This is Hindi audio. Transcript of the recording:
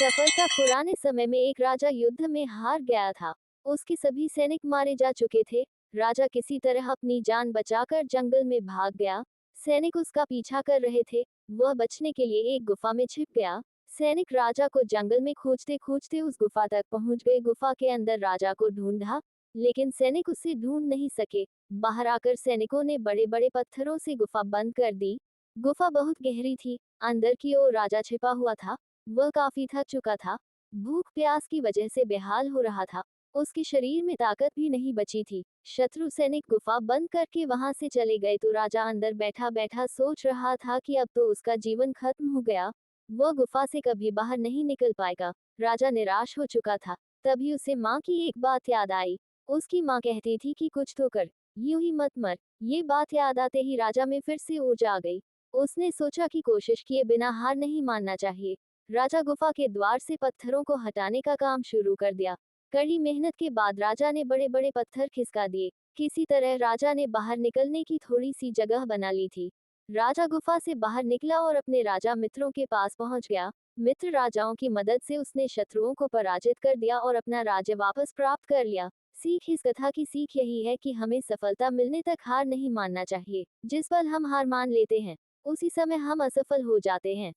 सफलता पुराने समय में एक राजा युद्ध में हार गया था। उसके सभी सैनिक मारे जा चुके थे। राजा किसी तरह अपनी जान बचाकर जंगल में भाग गया। सैनिक उसका पीछा कर रहे थे। वह बचने के लिए एक गुफा में छिप गया। सैनिक राजा को जंगल में खोजते खोजते उस गुफा तक पहुंच गए। गुफा के अंदर राजा को ढूंढा, लेकिन सैनिक उसे ढूंढ नहीं सके। बाहर आकर सैनिकों ने बड़े बड़े पत्थरों से गुफा बंद कर दी। गुफा बहुत गहरी थी। अंदर की ओर राजा छिपा हुआ था। वह काफी थक चुका था। भूख प्यास की वजह से बेहाल हो रहा था। उसके शरीर में ताकत भी नहीं बची थी। शत्रु सैनिक गुफा बंद करके वहां से चले गए तो राजा अंदर बैठा बैठा सोच रहा था कि अब तो उसका जीवन खत्म हो गया। वह गुफा से कभी बाहर नहीं निकल पाएगा। राजा निराश हो चुका था। तभी उसे माँ की एक बात याद आई। उसकी माँ कहती थी कि कुछ तो कर, यूं ही मत मर। ये बात याद आते ही राजा में फिर से ऊर्जा आ गई। उसने सोचा कि कोशिश किए बिना हार नहीं मानना चाहिए। राजा गुफा के द्वार से पत्थरों को हटाने का काम शुरू कर दिया। कड़ी मेहनत के बाद राजा ने बड़े बड़े पत्थर खिसका दिए। किसी तरह राजा ने बाहर निकलने की थोड़ी सी जगह बना ली थी। राजा गुफा से बाहर निकला और अपने राजा मित्रों के पास पहुंच गया। मित्र राजाओं की मदद से उसने शत्रुओं को पराजित कर दिया और अपना राज्य वापस प्राप्त कर लिया। सीख इस कथा की सीख यही है कि हमें सफलता मिलने तक हार नहीं मानना चाहिए। जिस पल हम हार मान लेते हैं, उसी समय हम असफल हो जाते हैं।